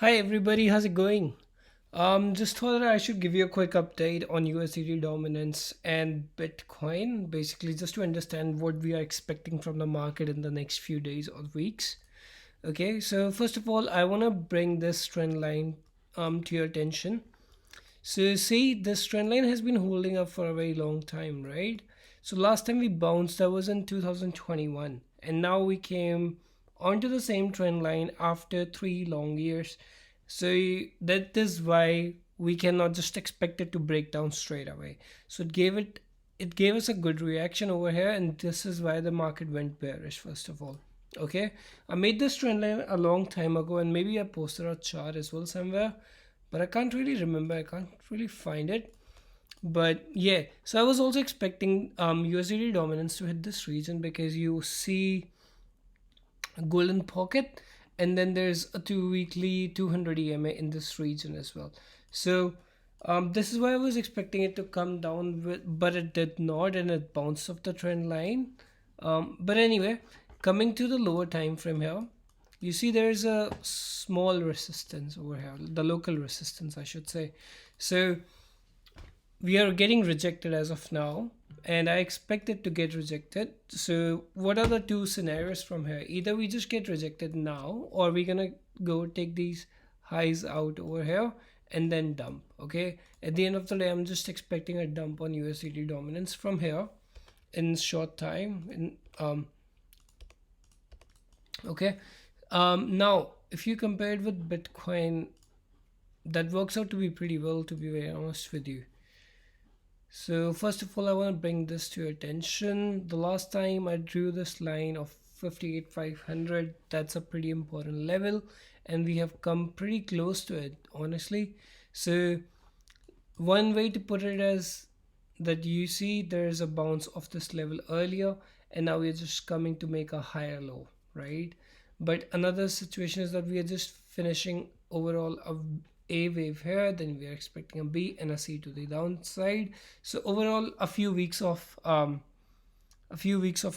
Hi everybody, how's it going? Just thought that I should give you a quick update on USDT dominance and Bitcoin, basically just to understand what we are expecting from the market in the next few days or weeks. Okay, so first of all, I want to bring this trend line to your attention. So see, this trend line has been holding up for a very long time, right? So last time we bounced, that was in 2021, and now we came onto the same trend line after 3 long years. So that is why we cannot just expect it to break down straight away. So it gave us a good reaction over here, and this is why the market went bearish first of all. Okay, I made this trend line a long time ago, and maybe I posted a chart as well somewhere, but I can't really remember. I can't really find it. But yeah, so I was also expecting USDT dominance to hit this region because you see a golden pocket, and then there's a 2 weekly 200 EMA in this region as well. So this is why I was expecting it to come down, but it did not, and it bounced off the trend line. But anyway, coming to the lower time frame here, you see there's a small resistance over here, the local resistance, I should say. So we are getting rejected as of now, and I expect it to get rejected. So what are the two scenarios from here? Either we just get rejected now, or we're gonna go take these highs out over here and then dump. Okay, at the end of the day, I'm just expecting a dump on USDT dominance from here in short time. Okay, now if you compare it with Bitcoin, that works out to be pretty well, to be very honest with you. So first of all, I want to bring this to your attention. The last time I drew this line of 58,500, that's a pretty important level, and we have come pretty close to it, honestly. So one way to put it is that you see there is a bounce of this level earlier, and now we're just coming to make a higher low, right? But another situation is that we are just finishing overall a wave here, then we are expecting a B and a C to the downside. So overall, a few weeks of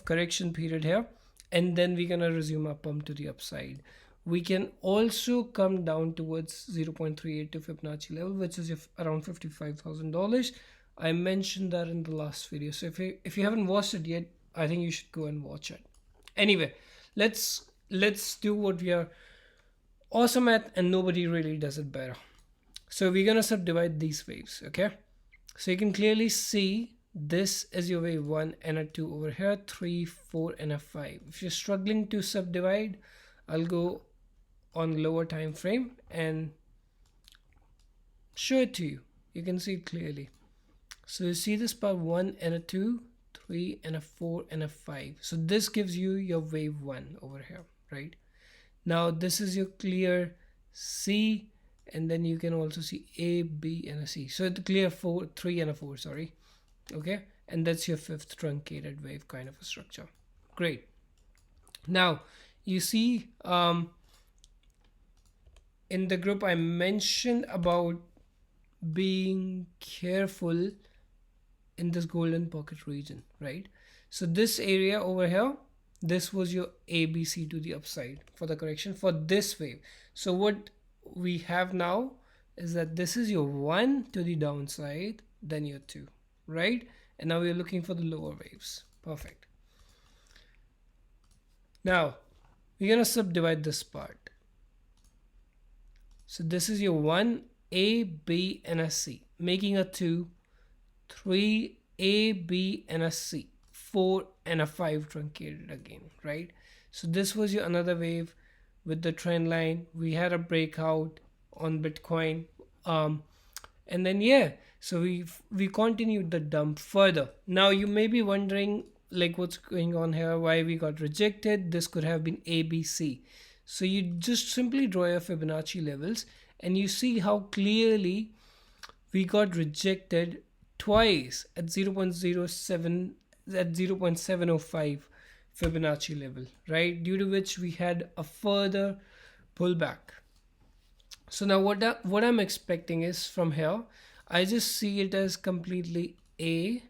correction period here, and then we're gonna resume our pump to the upside. We can also come down towards 0.382 Fibonacci level, which is around $55,000. I mentioned that in the last video, so if you haven't watched it yet, I think you should go and watch it. Anyway, let's do what we are awesome at, and nobody really does it better. So we're gonna subdivide these waves. Okay, so you can clearly see this is your wave 1 and a 2 over here, 3, 4 and a 5. If you're struggling to subdivide, I'll go on lower time frame and show it to you. You can see it clearly. So you see this part 1 and a 2, 3 and a 4 and a 5. So this gives you your wave 1 over here, right? Now this is your clear C, and then you can also see A, B and a C. So the clear 4, 3 and a 4, sorry. Okay, and that's your fifth truncated wave kind of a structure. Great. Now you see in the group I mentioned about being careful in this golden pocket region, right? So this area over here, this was your ABC to the upside for the correction for this wave. So what we have now is that this is your 1 to the downside, then your 2, right? And now we're looking for the lower waves. Perfect. Now we're gonna subdivide this part. So this is your 1, A, B and a C, making a 2, 3, A, B and a C, 4 and a 5 truncated again, right? So this was your another wave with the trend line. We had a breakout on Bitcoin, and then yeah, so we continued the dump further. Now you may be wondering like what's going on here, why we got rejected. This could have been ABC. So you just simply draw your Fibonacci levels, and you see how clearly we got rejected twice at 0.07 at 0.705 Fibonacci level, right? Due to which we had a further pullback. So now what I'm expecting is from here, I just see it as completely A,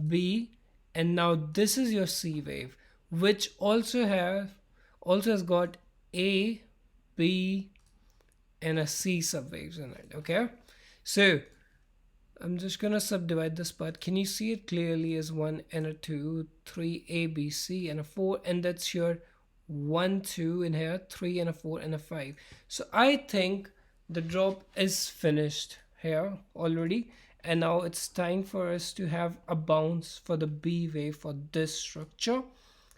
B, and now this is your C wave, which also has got A, B, and a C subwaves in it. Okay, so I'm just gonna subdivide this part. Can you see it clearly as 1 and a 2, 3 A, B, C, and a 4, and that's your 1, 2 in here, 3 and a 4 and a 5. So I think the drop is finished here already, and now it's time for us to have a bounce for the B wave for this structure.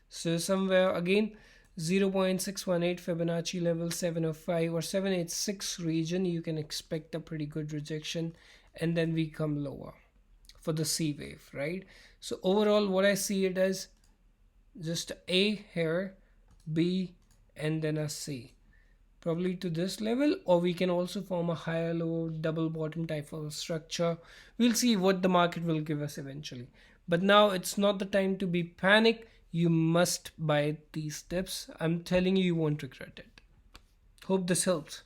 So somewhere again 0.618 Fibonacci level 705 or 786 region, you can expect a pretty good rejection, and then we come lower for the C wave, right? So overall what I see it as just A here, B, and then a C, probably to this level, or we can also form a higher low double bottom type of structure. We'll see what the market will give us eventually, but now it's not the time to be panic. You must buy these tips. I'm telling you, you won't regret it. Hope this helps.